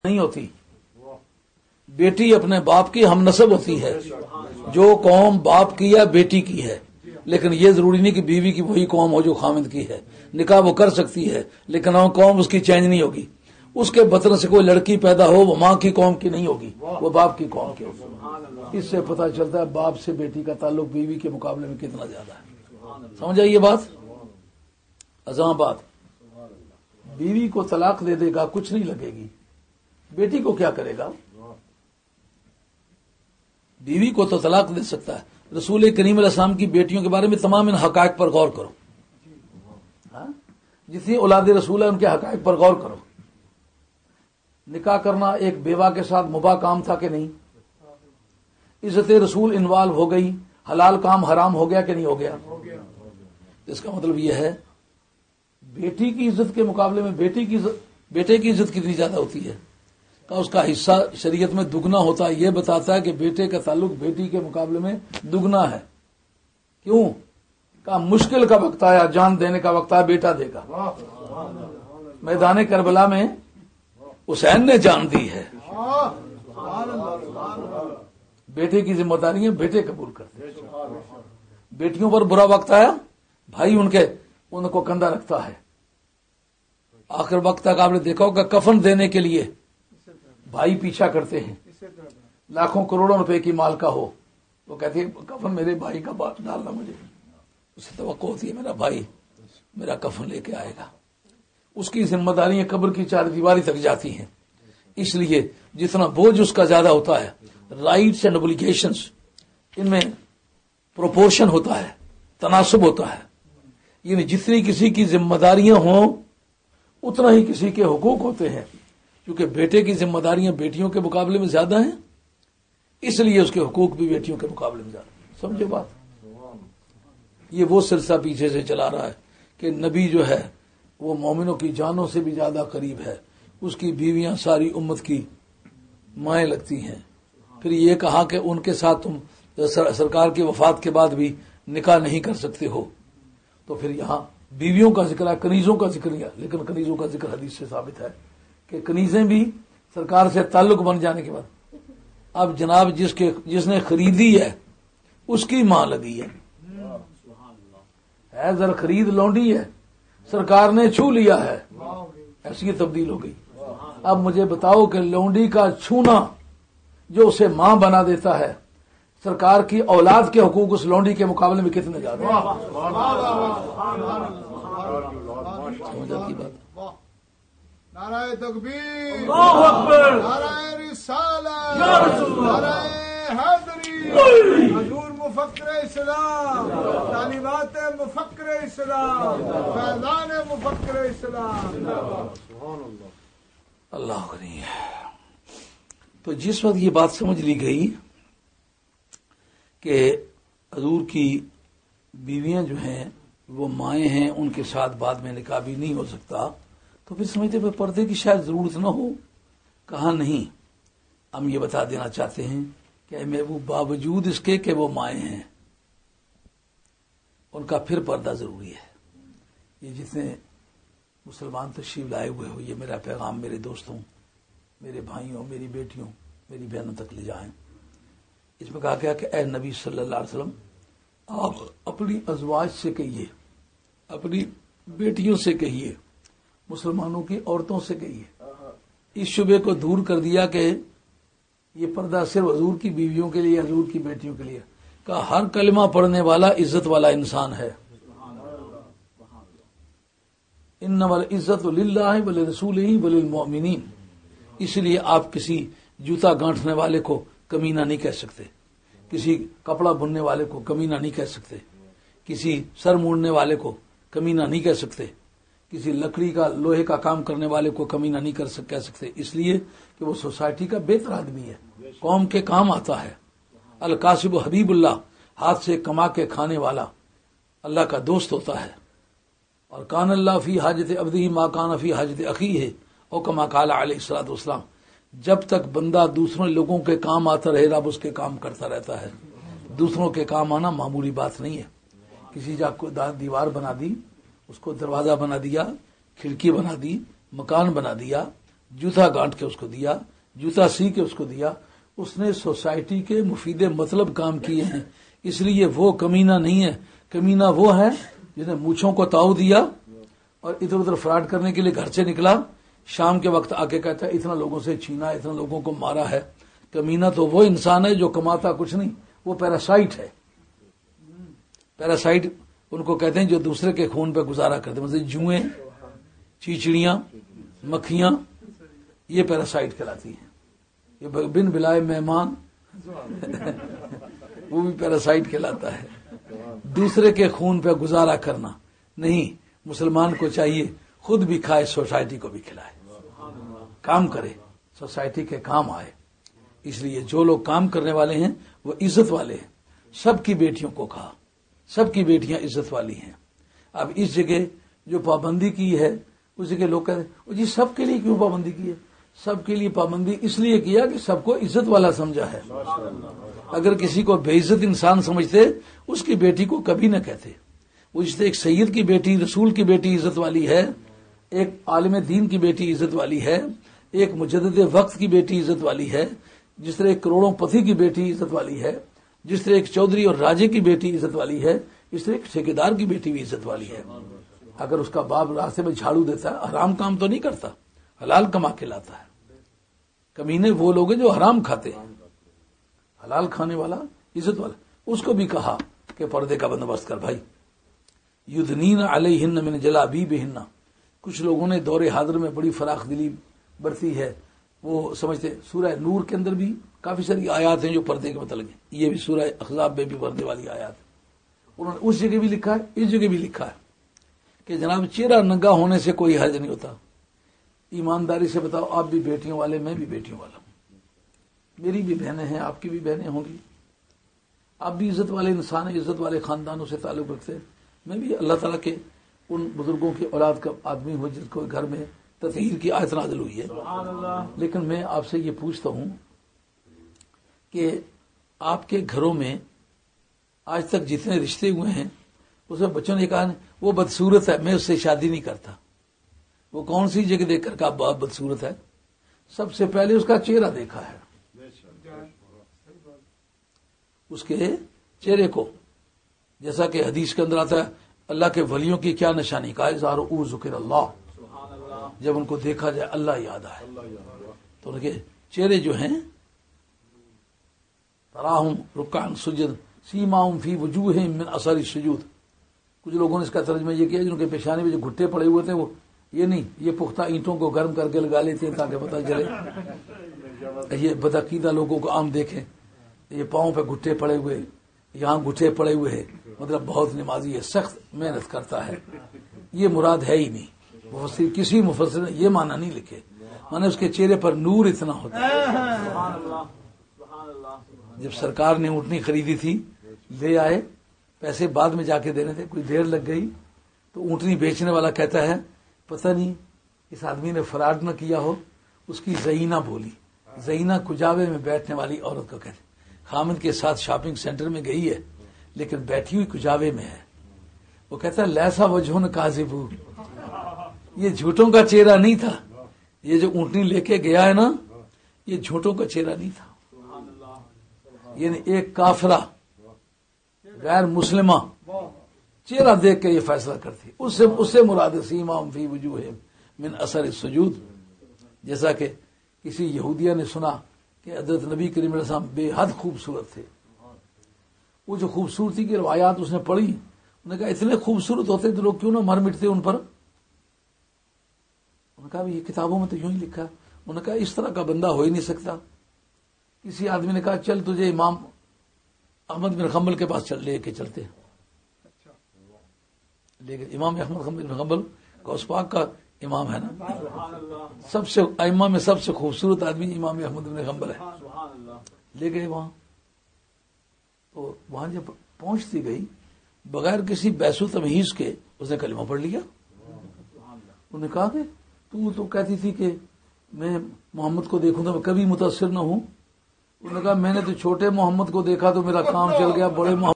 نہیں ہوتی، بیٹی اپنے باپ کی ہم نسب ہوتی ہے. جو قوم باپ کی ہے بیٹی کی ہے، لیکن یہ ضروری نہیں کہ بیوی کی وہی قوم ہو جو خامند کی ہے. نکاح وہ کر سکتی ہے لیکن وہ قوم اس کی چینج نہیں ہوگی. اس کے بطن سے کوئی لڑکی پیدا ہو وہ ماں کی قوم کی نہیں ہوگی، وہ باپ کی قوم کی ہوگی. اس سے پتہ چلتا ہے باپ سے بیٹی کا تعلق بیوی کے مقابلے میں کتنا زیادہ ہے. سمجھ آئی یہ بات؟ ازاں بات، بیوی کو طلاق دے دے گا کچھ نہیں لگے گی، بیٹی کو کیا کرے گا؟ بیوی کو تو طلاق دے سکتا ہے. رسول کریم علیہ السلام کی بیٹیوں کے بارے میں تمام ان حقائق پر غور کرو. جتنی اولاد رسول ہے ان کے حقائق پر غور کرو. نکاح کرنا ایک بیوہ کے ساتھ مباح کام تھا کہ نہیں؟ عزت رسول انوالو ہو گئی، حلال کام حرام ہو گیا کہ نہیں ہو گیا؟ اس کا مطلب یہ ہے بیٹی کی عزت کے مقابلے میں بیٹے کی عزت کتنی زیادہ ہوتی ہے. اس کا حصہ شریعت میں دگنا ہوتا ہے. یہ بتاتا ہے کہ بیٹے کا تعلق بیٹی کے مقابلے میں دگنا ہے. کیوں؟ کہ مشکل کا وقت آیا، جان دینے کا وقت آیا، بیٹا دے گا. میدان کربلا میں حسین نے جان دی ہے. بیٹے کی ذمہ داریاں بیٹے قبول کرتے ہیں. بیٹیوں پر برا وقت آیا، بھائی ان کو کندھا رکھتا ہے. آخر وقت تک آپ نے دیکھا ہوگا کفن دینے کے لیے بھائی پیچھا کرتے ہیں. لاکھوں کروڑوں روپے کی مال کا ہو، وہ کہتے ہیں کفن میرے بھائی کا ڈالنا، مجھے اسے توقع ہوتی ہے میرا بھائی میرا کفن لے کے آئے گا. اس کی ذمہ داریاں قبر کی چار دیواری تک جاتی ہیں. اس لیے جتنا بوجھ اس کا زیادہ ہوتا ہے، رائٹس اینڈ اوبلیگیشنز ان میں پروپورشن ہوتا ہے، تناسب ہوتا ہے. یعنی جتنی کسی کی ذمہ داریاں ہوں اتنا ہی کسی کے حقوق ہوتے ہیں. کیونکہ بیٹے کی ذمہ داریاں بیٹیوں کے مقابلے میں زیادہ ہیں، اس لیے اس کے حقوق بھی بیٹیوں کے مقابلے میں زیادہ. سمجھے بات؟ یہ وہ سلسلہ پیچھے سے چلا رہا ہے کہ نبی جو ہے وہ مومنوں کی جانوں سے بھی زیادہ قریب ہے. اس کی بیویاں ساری امت کی مائیں لگتی ہیں. پھر یہ کہا کہ ان کے ساتھ تم سرکار کی وفات کے بعد بھی نکاح نہیں کر سکتے ہو. تو پھر یہاں بیویوں کا ذکر ہے، کنیزوں کا ذکر نہیں ہے. لیکن کنیزوں کا ذکر حدیث سے ثابت ہے کہ کنیزیں بھی سرکار سے تعلق بن جانے کے بعد، اب جناب جس نے خریدی ہے اس کی ماں لگی ہے. زر خرید لونڈی ہے، سرکار نے چھو لیا ہے، ایسی تبدیل ہو گئی. اب مجھے بتاؤ کہ لونڈی کا چھونا جو اسے ماں بنا دیتا ہے، سرکار کی اولاد کے حقوق اس لونڈی کے مقابلے میں کتنے زیادہ ہیں؟ سمجھ آتی بات؟ نعرہ تکبیر، اللہ اکبر، نعرہ رسالت، یا رسول اللہ، نعرہ حیدری، حضور مفکر اسلام، تعلیمات مفکر اسلام، فیضان مفکر اسلام. اللہ غنی ہے. تو جس وقت یہ بات سمجھ لی گئی کہ حضور کی بیویاں جو ہیں وہ مائیں ہیں، ان کے ساتھ بعد میں نکاح بھی نہیں ہو سکتا، تو پھر سمجھتے پہ پردے کی شاید ضرورت نہ ہو. کہا نہیں، ہم یہ بتا دینا چاہتے ہیں کہ محبوب باوجود اس کے کہ وہ مائیں ہیں ان کا پھر پردہ ضروری ہے. یہ جتنے مسلمان تشریف لائے ہوئے ہو، یہ میرا پیغام میرے دوستوں، میرے بھائیوں، میری بیٹیوں، میری بہنوں تک لے جائیں. اس میں کہا گیا کہ اے نبی صلی اللہ علیہ وسلم، آپ اپنی ازواج سے کہیے، اپنی بیٹیوں سے کہیے، مسلمانوں کی عورتوں سے کہیے. اس شبے کو دور کر دیا کہ یہ پردہ صرف حضور کی بیویوں کے لیے، حضور کی بیٹیوں کے لیے. کہ ہر کلمہ پڑھنے والا عزت والا انسان ہے. انما العزت للہ ولرسولہ وللمؤمنین. اس لیے آپ کسی جوتا گانٹھنے والے کو کمینہ نہیں کہہ سکتے، کسی کپڑا بننے والے کو کمینہ نہیں کہہ سکتے، کسی سر موڑنے والے کو کمینہ نہیں کہہ سکتے، کسی لکڑی کا لوہے کا کام کرنے والے کو کمینہ نہیں کہہ سکتے. اس لیے کہ وہ سوسائٹی کا بہتر آدمی ہے، قوم کے کام آتا ہے. القاسب و حبیب اللہ، ہاتھ سے کما کے کھانے والا اللہ کا دوست ہوتا ہے. اور کان اللہ فی حاجت عبدہ ما کان فی حاجت اخیہ، او کما قال علیہ الصلوۃ والسلام. جب تک بندہ دوسروں لوگوں کے کام آتا رہے، رب اس کے کام کرتا رہتا ہے. دوسروں کے کام آنا معمولی بات نہیں ہے. کسی جگہ کو دیوار بنا دی، اس کو دروازہ بنا دیا، کھڑکی بنا دی، مکان بنا دیا، جوتا گانٹ کے اس کو دیا، جوتا سی کے اس کو دیا، اس نے سوسائٹی کے مفید مطلب کام کیے ہیں، اس لیے وہ کمینہ نہیں ہے۔ کمینہ وہ ہے جس نے مونچھوں کو تاؤ دیا اور ادھر ادھر فراڈ کرنے کے لیے گھر سے نکلا، شام کے وقت آ کے کہتا ہے اتنا لوگوں سے چھینا، اتنا لوگوں کو مارا ہے۔ کمینہ تو وہ انسان ہے جو کماتا کچھ نہیں، وہ پیراسائٹ ہے۔ پیراسائٹ ان کو کہتے ہیں جو دوسرے کے خون پہ گزارا کرتے ہیں، مثلا جوئیں، چیچڑیاں، مکھیاں، یہ پیراسائٹ کہلاتی ہیں۔ یہ بن بلائے مہمان وہ بھی پیراسائٹ کہلاتا ہے۔ دوسرے کے خون پہ گزارا کرنا نہیں، مسلمان کو چاہیے خود بھی کھائے، سوسائٹی کو بھی کھلائے، کام کرے، سوسائٹی کے کام آئے۔ اس لیے جو لوگ کام کرنے والے ہیں وہ عزت والے ہیں۔ سب کی بیٹیوں کو کہا، سب کی بیٹیاں عزت والی ہیں۔ اب اس جگہ جو پابندی کی ہے اس جگہ لوگ کہتے ہیں جی سب کے لیے کیوں پابندی کی ہے؟ سب کے لیے پابندی اس لیے کیا کہ سب کو عزت والا سمجھا ہے۔ اگر کسی کو بے عزت انسان سمجھتے اس کی بیٹی کو کبھی نہ کہتے۔ وہ جس طرح ایک سید کی بیٹی، رسول کی بیٹی عزت والی ہے، ایک عالم دین کی بیٹی عزت والی ہے، ایک مجدد وقت کی بیٹی عزت والی ہے، جس طرح ایک کروڑوں پتی کی بیٹی عزت والی ہے، جس طرح ایک چودھری اور راجے کی بیٹی عزت والی ہے، اس طرح ایک ٹھیکیدار کی بیٹی بھی عزت والی ہے۔ اگر اس کا باپ راستے میں جھاڑو دیتا ہے، حرام کام تو نہیں کرتا، حلال کما کے لاتا ہے۔ کمینے وہ لوگ ہیں جو حرام کھاتے ہیں، حلال کھانے والا عزت والا۔ اس کو بھی کہا کہ پردے کا بندوبست کر بھائی۔ یدنین علیہن من جلابیبہن، کچھ لوگوں نے دور حاضر میں بڑی فراخ دلی برتی ہے، وہ سمجھتے سورہ نور کے اندر بھی کافی ساری آیات ہیں جو پردے کے متعلق ہیں، یہ بھی سورہ احزاب میں بھی پردے والی آیات ہیں۔ انہوں نے اس جگہ بھی لکھا ہے، اس جگہ بھی لکھا ہے کہ جناب چہرہ ننگا ہونے سے کوئی حرج نہیں ہوتا۔ ایمانداری سے بتاؤ، آپ بھی بیٹیوں والے، میں بھی بیٹیوں والا ہوں، میری بھی بہنیں ہیں، آپ کی بھی بہنیں ہوں گی، آپ بھی عزت والے انسان ہیں، عزت والے خاندانوں سے تعلق رکھتے ہیں، میں بھی اللہ تعالیٰ کے ان بزرگوں کی اولاد کا آدمی ہوں جس کو گھر میں تطہیر کی آیت نازل ہوئی ہے۔ لیکن میں آپ سے یہ پوچھتا ہوں کہ آپ کے گھروں میں آج تک جتنے رشتے ہوئے ہیں اس میں بچوں نے کہا وہ بدصورت ہے، میں اس سے شادی نہیں کرتا۔ وہ کون سی جگہ دیکھ کر کہا بہت بدصورت ہے؟ سب سے پہلے اس کا چہرہ دیکھا ہے، اس کے چہرے کو، جیسا کہ حدیث کے اندر آتا ہے اللہ کے ولیوں کی کیا نشانی، کہا اذا رؤوا ذکر اللہ، جب ان کو دیکھا جائے اللہ یاد آئے۔ تو ان کے چہرے جو ہیں تراہم رکعا سجد سیماہم فی وجوہہم من اثر السجود، کچھ لوگوں نے اس کا ترجمہ یہ کیا جن کے پیشانے میں جو گھٹے پڑے ہوئے تھے وہ یہ نہیں، یہ پختہ اینٹوں کو گرم کر کے لگا لیتے ہیں تاکہ پتہ چلے۔ یہ بدعقیدہ لوگوں کو عام دیکھیں، یہ پاؤں پہ گھٹے پڑے ہوئے، یہاں گھٹے پڑے ہوئے ہیں، مطلب بہت نمازی ہے، سخت محنت کرتا ہے، یہ مراد ہے ہی نہیں۔ مفسر کسی مفسر نے یہ معنی نہیں لکھے، مانے اس کے چہرے پر نور اتنا ہوتا ہے۔ جب سرکار نے اونٹنی خریدی تھی، لے آئے، پیسے بعد میں جا کے دینے تھے، کوئی دیر لگ گئی تو اونٹنی بیچنے والا کہتا ہے پتہ نہیں اس آدمی نے فراڈ نہ کیا ہو، اس کی زینہ بولی، زینہ کجاوے میں بیٹھنے والی عورت کو کہتے، خامد کے ساتھ شاپنگ سینٹر میں گئی ہے لیکن بیٹھی ہوئی کجاوے میں ہے۔ وہ کہتا ہے لیسا وجہن کاذب، یہ جھوٹوں کا چہرہ نہیں تھا، یہ جو اونٹنی لے کے گیا ہے نا یہ جھوٹوں کا چہرہ نہیں تھا، یعنی ایک کافرہ غیر مسلمہ چہرہ دیکھ کے یہ فیصلہ کرتی، اس سے مراد سیماہم فی وجوہہم من اثر السجود۔ جیسا کہ کسی یہودیہ نے سنا کہ حضرت نبی کریم علیہ السلام بے حد خوبصورت تھے، وہ جو خوبصورتی کی روایات اس نے پڑھی، انہوں نے کہا اتنے خوبصورت ہوتے تو لوگ کیوں نہ مر مٹتے ان پر؟ انہوں نے کہا یہ کتابوں میں تو یوں ہی لکھا ہے۔ انہوں نے کہا اس طرح کا بندہ ہو ہی نہیں سکتا۔ کسی آدمی نے کہا چل تجھے امام احمد بن حنبل کے پاس لے کے چلتے ہیں، لیکن امام احمد بن حنبل غوث پاک کا امام ہے نا، سب سے ائمہ میں سب سے خوبصورت آدمی امام احمد بن حنبل ہے، لے گئے وہاں۔ تو وہاں جب پہنچتی گئی بغیر کسی بحث و تمہیز کے اس نے کلمہ پڑھ لیا۔ انہوں نے کہا کہ تو کہتی تھی کہ میں محمد کو دیکھوں تو میں کبھی متاثر نہ ہوں۔ انہوں نے کہا میں نے تو چھوٹے محمد کو دیکھا تو میرا کام چل گیا، بڑے محمد